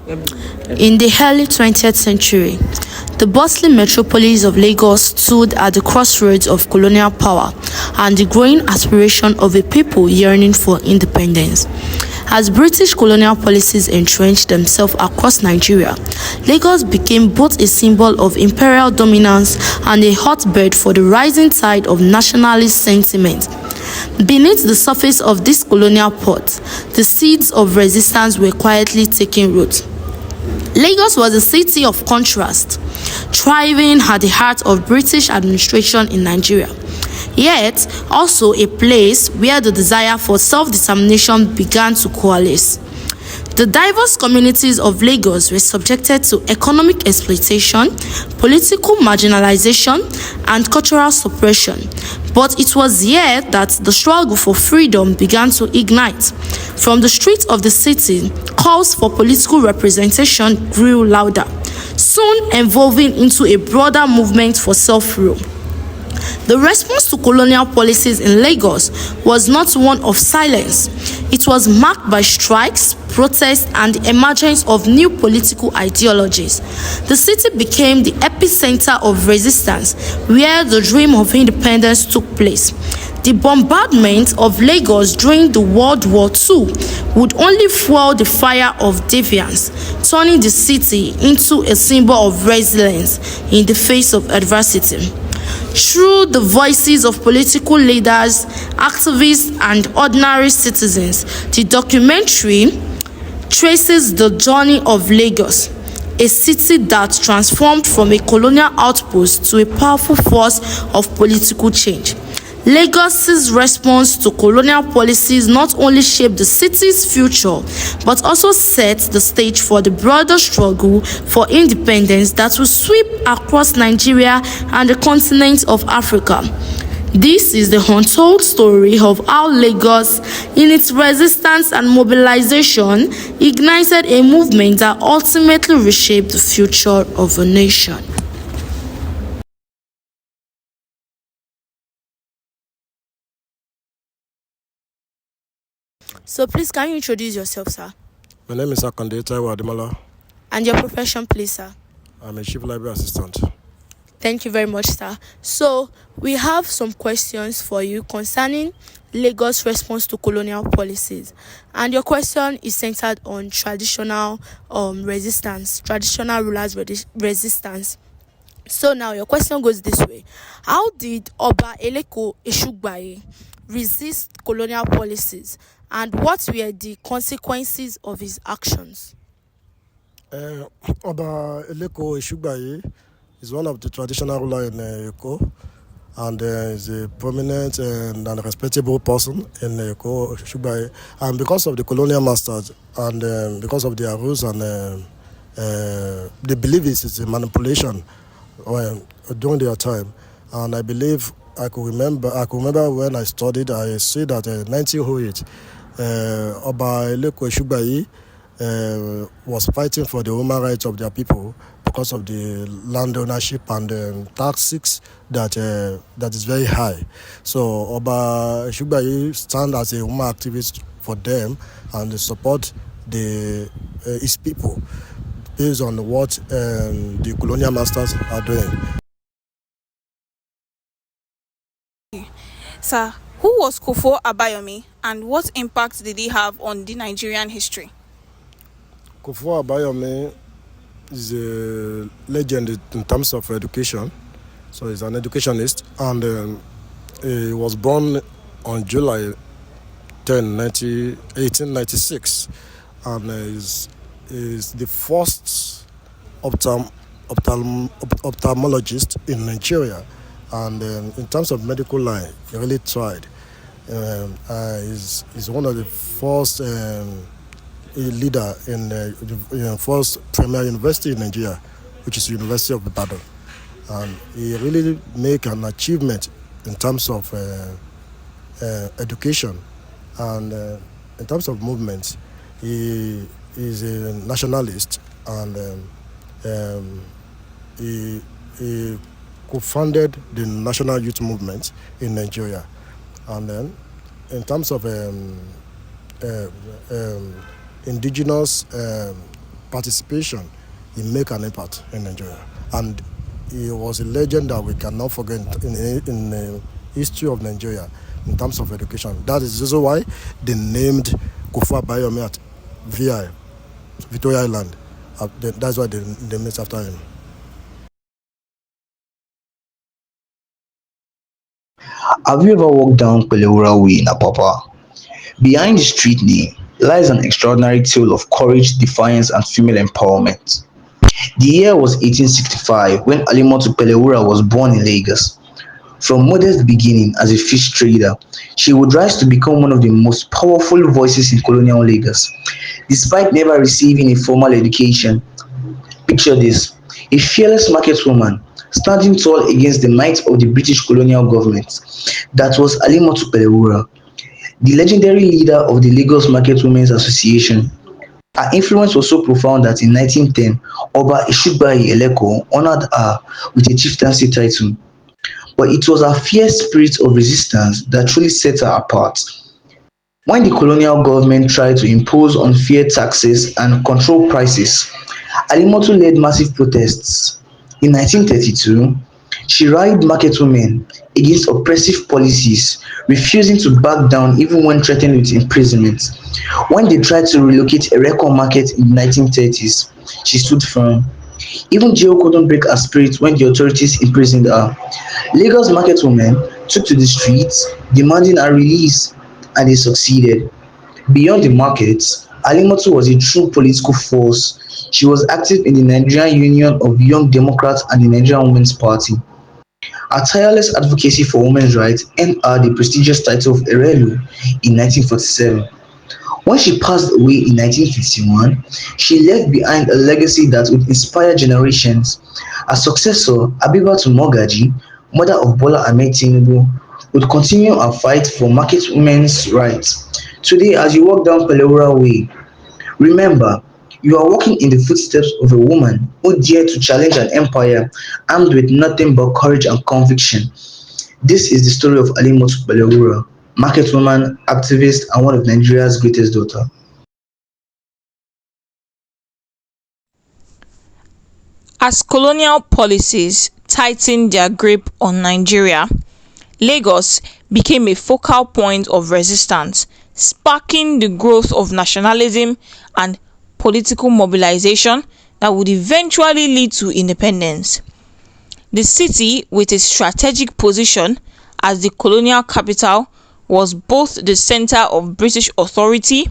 In the early 20th century, the bustling metropolis of Lagos stood at the crossroads of colonial power and the growing aspiration of a people yearning for independence. As British colonial policies entrenched themselves across Nigeria, Lagos became both a symbol of imperial dominance and a hotbed for the rising tide of nationalist sentiment. Beneath the surface of this colonial pot, the seeds of resistance were quietly taking root. Lagos was a city of contrast, thriving at the heart of British administration in Nigeria, yet also a place where the desire for self-determination began to coalesce. The diverse communities of Lagos were subjected to economic exploitation, political marginalization, and cultural suppression, but it was here that the struggle for freedom began to ignite. From the streets of the city, calls for political representation grew louder, soon evolving into a broader movement for self-rule. The response to colonial policies in Lagos was not one of silence. It was marked by strikes, protests, and the emergence of new political ideologies. The city became the epicenter of resistance, where the dream of independence took place. The bombardment of Lagos during the World War II would only fuel the fire of defiance, turning the city into a symbol of resilience in the face of adversity. Through the voices of political leaders, activists, and ordinary citizens, the documentary traces the journey of Lagos, a city that transformed from a colonial outpost to a powerful force of political change. Lagos's response to colonial policies not only shaped the city's future, but also set the stage for the broader struggle for independence that will sweep across Nigeria and the continent of Africa. This is the untold story of how Lagos, in its resistance and mobilization, ignited a movement that ultimately reshaped the future of a nation. So please, can you introduce yourself, sir? My name is Alhaji.H.A.B Fasinro. And your profession, please, sir? I'm a chief library assistant. Thank you very much, sir. So we have some questions for you concerning Lagos' response to colonial policies. And your question is centered on traditional resistance, traditional rulers' resistance. So now your question goes this way. How did Alhaji.H.A.B resist colonial policies, and what were the consequences of his actions? Alhaji.H.A.B is one of the traditional rulers in Eko, and is a prominent and respectable person in Eko, Alhaji.H.A.B. And because of the colonial masters and because of their rules and they believe it is a manipulation during their time. And I believe I could remember when I studied, I see that in 1908, Alhaji.H.A.B was fighting for the human rights of their people because of the land ownership and taxes that is very high. So Alhaji.H.A.B stands as a human activist for them and support his people based on what the colonial masters are doing. Sir, who was Kofo Abayomi and what impact did he have on the Nigerian history? Kofo Abayomi is a legend in terms of education. So he's an educationist, and he was born on July 10, 1896, and is the first ophthalmologist in Nigeria. And in terms of medical line, he really tried. He's one of the first leader in the first premier university in Nigeria, which is the University of Ibadan. And he really make an achievement in terms of education. And in terms of movement, he is a nationalist, and he co-founded the National Youth Movement in Nigeria. And then, in terms of indigenous participation, he make an impact in Nigeria. And he was a legend that we cannot forget in the history of Nigeria in terms of education. That is also why they named Kufuor Abayomi at VI, Victoria Island. That's why they named it after him. Have you ever walked down Pelewura Way in Apapa? Behind the street name lies an extraordinary tale of courage, defiance, and female empowerment. The year was 1865 when Alimotu Pelewura was born in Lagos. From modest beginning as a fish trader, she would rise to become one of the most powerful voices in colonial Lagos. Despite never receiving a formal education, picture this: a fearless market woman standing tall against the might of the British colonial government. That was Alimotu Pelewura, the legendary leader of the Lagos Market Women's Association. Her influence was so profound that in 1910, H.A.B honored her with a chieftaincy title. But it was her fierce spirit of resistance that truly set her apart. When the colonial government tried to impose unfair taxes and control prices, Alimotu led massive protests. In 1932, she rallied market women against oppressive policies, refusing to back down even when threatened with imprisonment. When they tried to relocate a record market in the 1930s, she stood firm. Even jail couldn't break her spirit when the authorities imprisoned her. Lagos market women took to the streets, demanding her release, and they succeeded. Beyond the markets, Alimotu was a true political force. She was active in the Nigerian Union of Young Democrats and the Nigerian Women's Party. Her tireless advocacy for women's rights earned her the prestigious title of Erelu in 1947. When she passed away in 1951, she left behind a legacy that would inspire generations. Her successor, Abibatu Mogaji, mother of Bola Ahmed Tinubu, would continue her fight for market women's rights. Today, as you walk down Pelewura Way, remember, you are walking in the footsteps of a woman who dared to challenge an empire armed with nothing but courage and conviction. This is the story of Alimotu Pelewura, market woman, activist, and one of Nigeria's greatest daughter. As colonial policies tightened their grip on Nigeria, Lagos became a focal point of resistance, sparking the growth of nationalism and political mobilization that would eventually lead to independence. The city, with its strategic position as the colonial capital, was both the center of British authority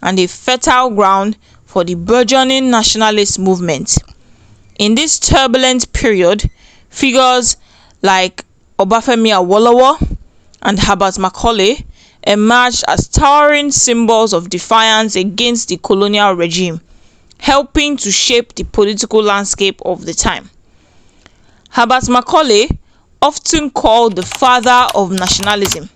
and a fertile ground for the burgeoning nationalist movement. In this turbulent period, figures like Obafemi Awolowo and Herbert Macaulay emerged as towering symbols of defiance against the colonial regime, helping to shape the political landscape of the time. Herbert Macaulay, often called the father of nationalism,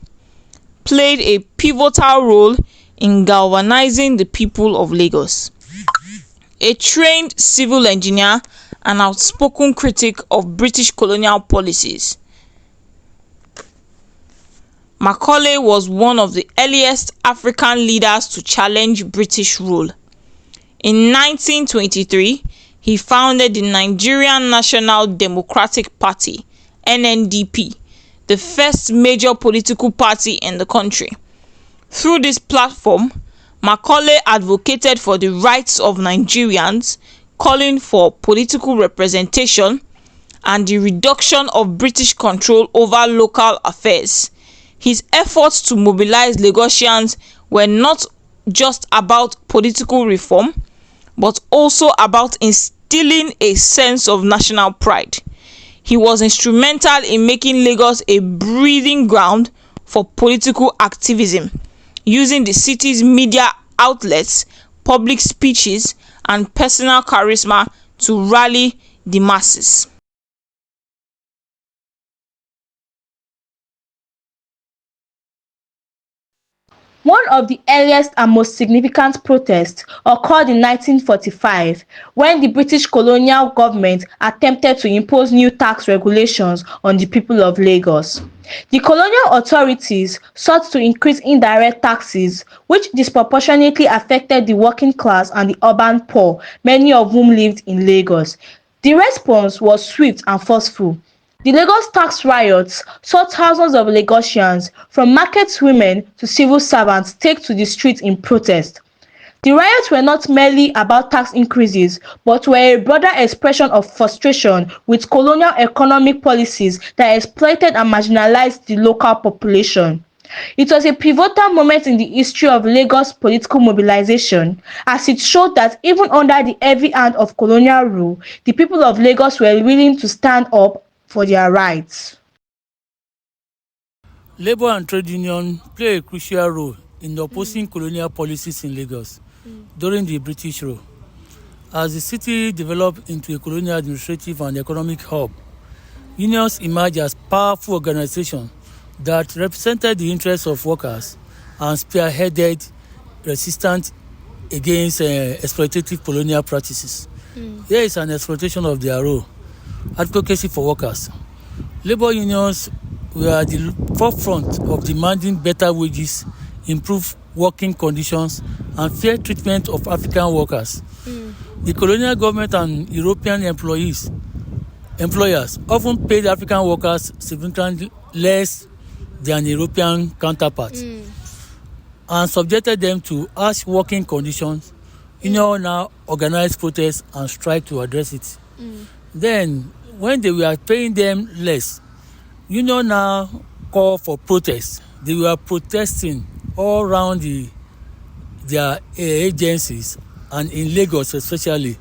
played a pivotal role in galvanizing the people of Lagos. A trained civil engineer and outspoken critic of British colonial policies, Macaulay was one of the earliest African leaders to challenge British rule. In 1923, he founded the Nigerian National Democratic Party (NNDP), the first major political party in the country. Through this platform, Macaulay advocated for the rights of Nigerians, calling for political representation and the reduction of British control over local affairs. His efforts to mobilize Lagosians were not just about political reform, but also about instilling a sense of national pride. He was instrumental in making Lagos a breeding ground for political activism, using the city's media outlets, public speeches, and personal charisma to rally the masses. One of the earliest and most significant protests occurred in 1945 when the British colonial government attempted to impose new tax regulations on the people of Lagos. The colonial authorities sought to increase indirect taxes, which disproportionately affected the working class and the urban poor, many of whom lived in Lagos. The response was swift and forceful. The Lagos tax riots saw thousands of Lagosians, from market women to civil servants, take to the streets in protest. The riots were not merely about tax increases, but were a broader expression of frustration with colonial economic policies that exploited and marginalized the local population. It was a pivotal moment in the history of Lagos political mobilization, as it showed that even under the heavy hand of colonial rule, the people of Lagos were willing to stand up for their rights. Labour and trade union play a crucial role in opposing colonial policies in Lagos during the British rule. As the city developed into a colonial administrative and economic hub, unions emerged as powerful organizations that represented the interests of workers and spearheaded resistance against exploitative colonial practices. Here is an exploitation of their role: advocacy for workers. Labour unions were at the forefront of demanding better wages, improved working conditions, and fair treatment of African workers. The colonial government and European employers often paid African workers significantly less than European counterparts and subjected them to harsh working conditions. Unions now organized protests and strike to address it. Then, when they were paying them less, Union now call for protests. They were protesting all around their agencies and in Lagos especially.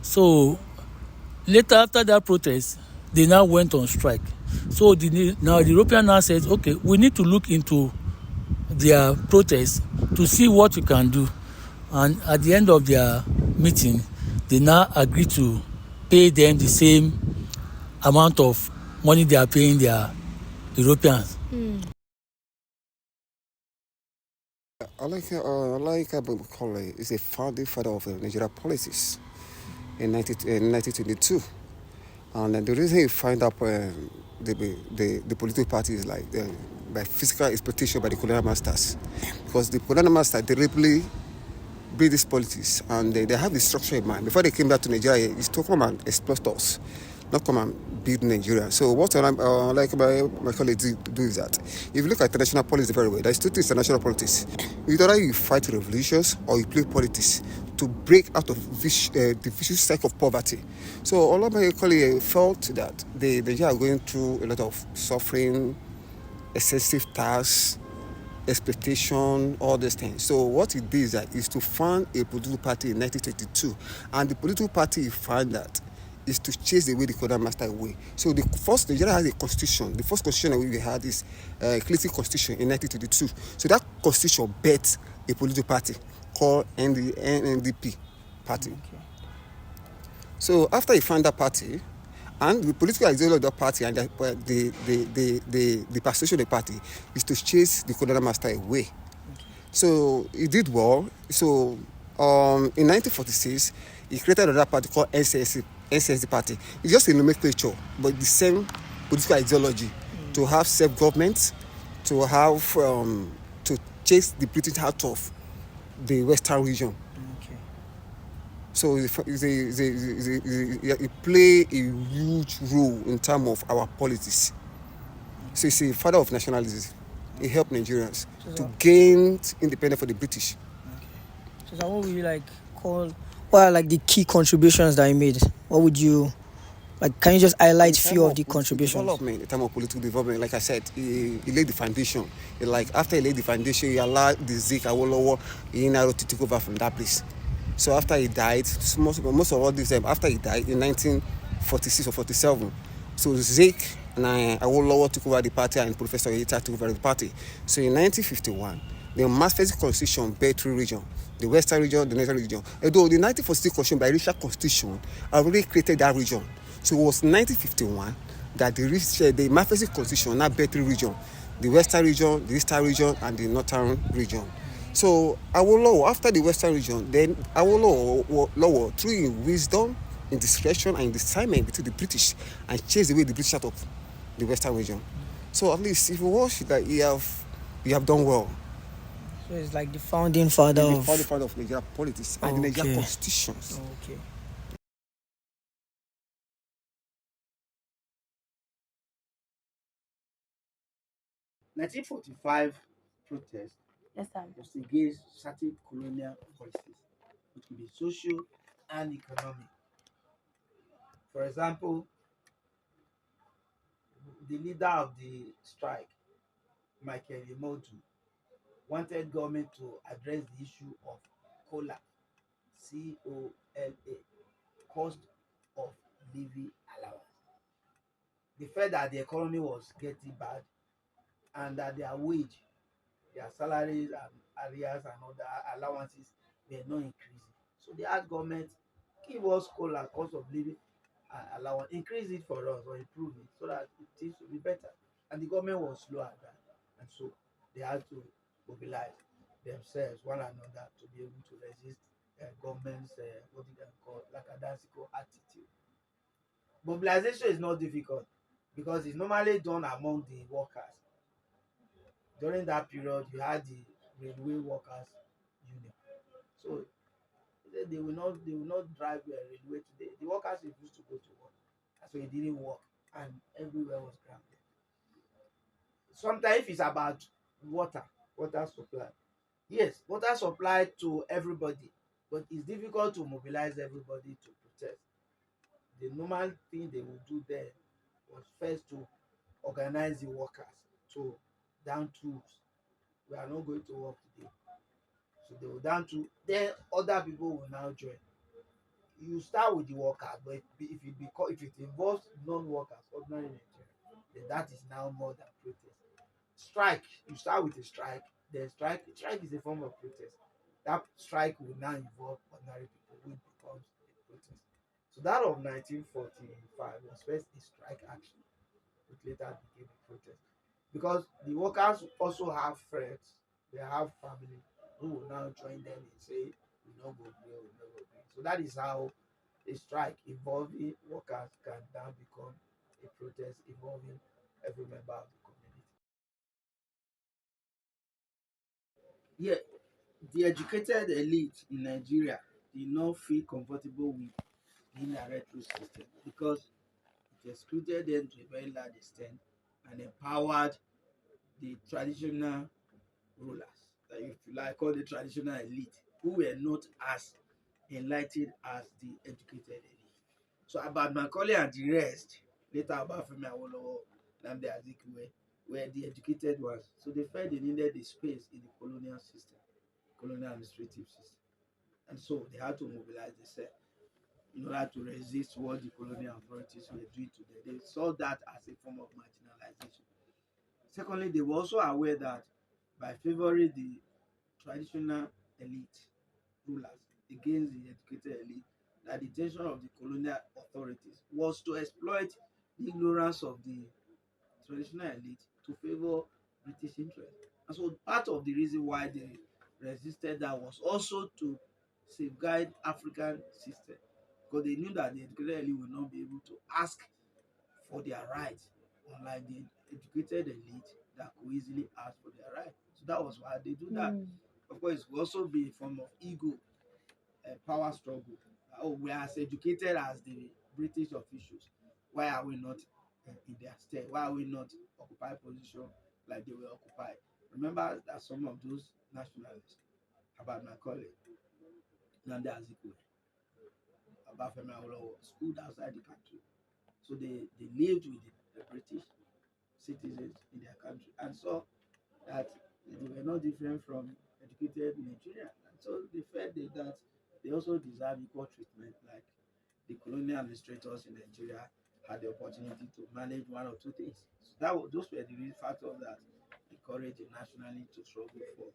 So later, after that protest, they now went on strike. So now the European now says, okay, we need to look into their protests to see what we can do. And at the end of their meeting, they now agree to pay them the same amount of money they are paying their Europeans. Alhaji.H.A.B Macaulay is a founding father of Nigeria policies in 1922. And the reason you find out the political party is like by physical exploitation by the colonial masters. Because the colonial masters deliberately build these policies and they have the structure in mind. Before they came back to Nigeria, it's to come and exploit us, not come and build Nigeria. So what like my colleagues do is that if you look at international politics very well, there's two things: international politics. Either you fight revolutions or you play politics to break out of the vicious cycle of poverty. So all of my colleagues felt that they are going through a lot of suffering, excessive tax, expectation, all these things. So what it did is to found a political party in 1922, and the political party found that is to chase away the colonial master away. So the first Nigeria has a constitution. The first constitution that we had is Ecclesiastic Constitution in 1922. So that constitution bet a political party called NDP party. Okay. So after he found that party, and the political ideology of the party and the persuasion of the party is to chase the colonial master away. Okay. So he did well. So in 1946, he created another party called HSS party. It's just a nomenclature, but the same political ideology to have self-government, to have to chase the British out of the Western region. Okay. So it play a huge role in terms of our politics. So he's a father of nationalism. He helped Nigerians to gain independence for the British. Okay. So what would you what are like the key contributions that he made? What would you can you just highlight few of the contributions? Development, in terms of political development, like I said, he laid the foundation. After he laid the foundation, he allowed the Zik Awolowo Inaro to take over from that place. So after he died, most of all this time, after he died in 1946 or 47, so Zik and Awolowo took over the party and Professor Oyeta took over the party. So in 1951, the Master's Constitution bet three regions: the Western region, the Northern region. Although the 1946 Constitution by Richard Constitution already created that region. So it was 1951 that the Master's Constitution now bet three regions: the western region, the eastern region, and the northern region. So Awolowo, after the western region, then Awolowo, through his wisdom, in discretion, and in discernment between the British, and chased away the British out of the western region. So at least if you watch that, you have done well. So it's like the founding father The of. founding father of Nigeria politics and the Nigerian constitutions. Okay. 1945 protest Yes, sir. was against certain colonial policies, which could be social and economic. For example, the leader of the strike, Michael Alimotu, wanted government to address the issue of COLA, COLA, cost of living allowance. They felt that the economy was getting bad and that their wage, their salaries and arrears and other allowances were not increasing. So they asked government, give us COLA, cost of living allowance, increase it for us or improve it so that things will be better. And the government was slow at that. And so they had to mobilize themselves, one another, to be able to resist government's, what you can call, lackadaisical attitude. Mobilization is not difficult because it's normally done among the workers. During that period, you had the railway workers union. So they will not drive the railway today. The workers refused to go to work. So it didn't work and everywhere was grounded. Sometimes if it's about water supply. Yes, water supply to everybody, but it's difficult to mobilize everybody to protest. The normal thing they would do then was first to organize the workers to down tools. We are not going to work today. So they will down to then other people will now join. You start with the workers, but if it involves non-workers, ordinary Nigerians, then that is now more than protest. Strike, you start with a strike, then strike is a form of protest. That strike will now involve ordinary people, which becomes a protest. So that of 1945 was first a strike action, which later became a protest. Because the workers also have friends, they have family who will now join them and say, we no go gree, we no go gree. So that is how a strike involving workers can now become a protest involving every member of the community. Yeah, the educated elite in Nigeria did not feel comfortable with the indirect rule system because it excluded them to a very large extent and empowered the traditional rulers, that if you like call the traditional elite, who were not as enlightened as the educated elite. So about Macaulay and the rest, later about Femi Awolowo, Nnamdi Azikiwe, were the educated ones. So they felt they needed the space in the colonial system, colonial administrative system. And so they had to mobilize themselves in order to resist what the colonial authorities were doing to them. They saw that as a form of marginalization. Secondly, they were also aware that by favoring the traditional elite rulers against the educated elite, that the intention of the colonial authorities was to exploit the ignorance of the traditional elite to favor British interests. And so part of the reason why they resisted that was also to safeguard African system, because they knew that the educated elite would not be able to ask for their rights, unlike the educated elite that could easily ask for their rights. So that was why they do that. Of course, it will also be a form of ego, power struggle. Oh, we are as educated as the British officials. Why are we not in their stead? Why are we not occupy position like they were occupied? Remember that some of those nationalists, Herbert Macaulay, Nnamdi Azikiwe, Obafemi Awolowo, schooled outside the country. So they lived with the British citizens in their country and saw that they were not different from educated Nigerians. And so they felt that they also deserve equal treatment, like the colonial administrators in Nigeria had the opportunity to manage one or two things. So those were the real factors that encouraged the nationalists to struggle for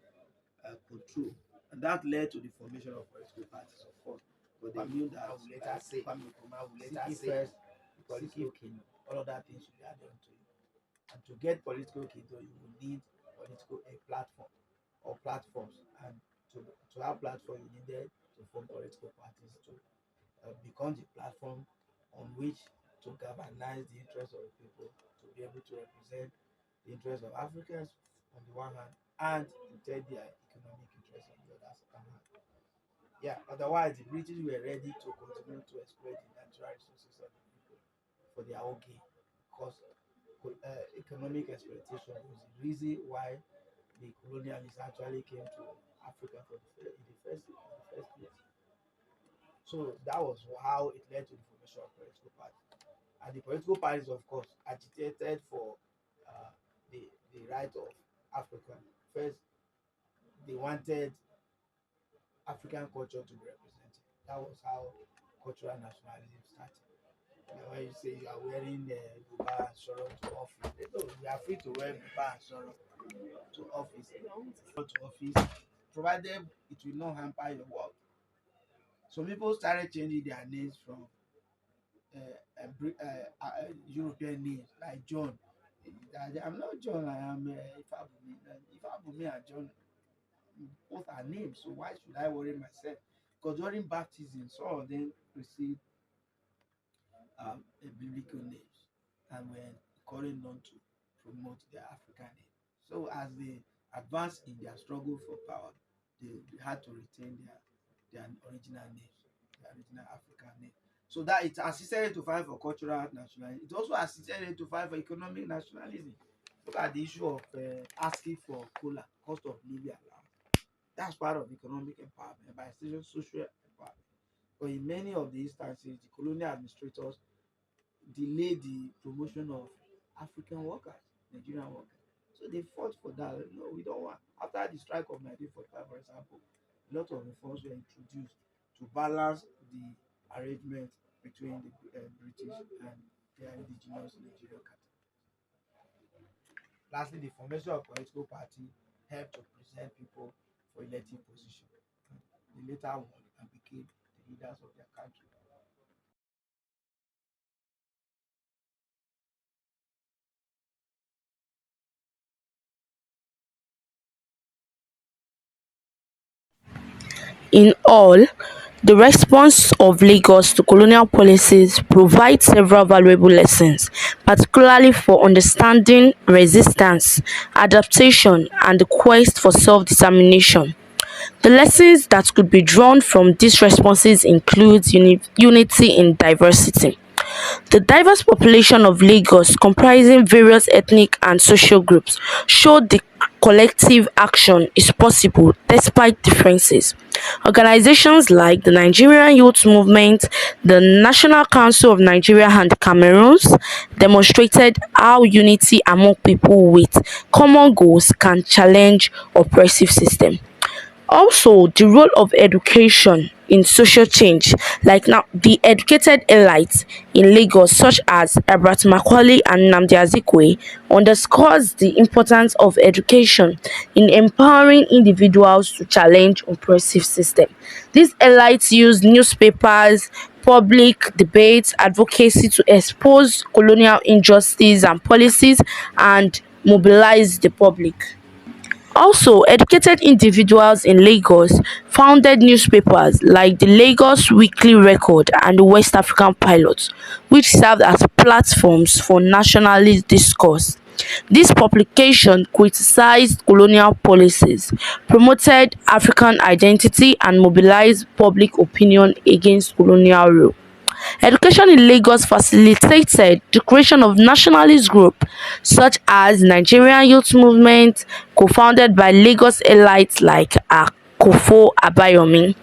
control. And that led to the formation of political parties, of course. But they knew that Kwame Nkrumah would later say, first, all of that things should be added to it. And to get political kingdom, you will need a platform or platforms. And to have platform, you needed to form political parties to become the platform on which to galvanize the interests of the people, to be able to represent the interests of Africans on the one hand and protect their economic interests on the other hand. Yeah, otherwise the British were ready to continue to exploit the natural resources of the people for their own gain, because economic exploitation was the reason why the colonialists actually came to Africa in the first place. So that was how it led to the formation of political parties. And the political parties, of course, agitated for uh, the right of Africa. First, they wanted African culture to be represented. That was how cultural nationalism started. When you say you are wearing buba and sorrow to office, no, you are free to wear buba and sorrow to office, provided it will not hamper your work. So people started changing their names from European names like John. I'm not John, I am Ifabumi. Ifabumi and John both are names, so why should I worry myself? Because during baptism, some of them received biblical names and were calling on to promote their African name. So as they advanced in their struggle for power, they had to retain their original names, their original African name. So that it assisted them to fight for cultural nationalism. It also assisted them to fight for economic nationalism. Look at the issue of asking for cola, cost of living allowance. That's part of economic empowerment by social empowerment. But in many of the instances, the colonial administrators delayed the promotion of African workers, Nigerian workers. So they fought for that. No, we don't want. After the strike of 1945, for example, a lot of reforms were introduced to balance the arrangement between the British and their indigenous Nigerian category. Lastly, the formation of political party helped to present people for elective position. They later won and became the leaders of their country. In all, the response of Lagos to colonial policies provides several valuable lessons, particularly for understanding resistance, adaptation, and the quest for self-determination. The lessons that could be drawn from these responses include unity in diversity. The diverse population of Lagos, comprising various ethnic and social groups, showed the collective action is possible despite differences. Organizations like the Nigerian Youth Movement, the National Council of Nigeria and Cameroons demonstrated how unity among people with common goals can challenge oppressive systems. Also, the role of education in social change, like now the educated elites in Lagos such as Herbert Macaulay and Nnamdi Azikiwe underscores the importance of education in empowering individuals to challenge oppressive systems. These elites use newspapers, public debates, advocacy to expose colonial injustice and policies and mobilize the public. Also, educated individuals in Lagos founded newspapers like the Lagos Weekly Record and the West African Pilot, which served as platforms for nationalist discourse. This publication criticized colonial policies, promoted African identity, and mobilized public opinion against colonial rule. Education in Lagos facilitated the creation of nationalist groups such as Nigerian Youth Movement, co-founded by Lagos elites like Akofo Abayomi.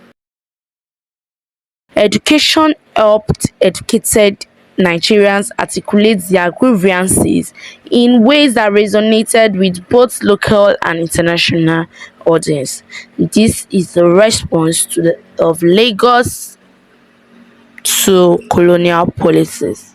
Education helped educated Nigerians articulate their grievances in ways that resonated with both local and international audience. This is the response of Lagos to colonial policies.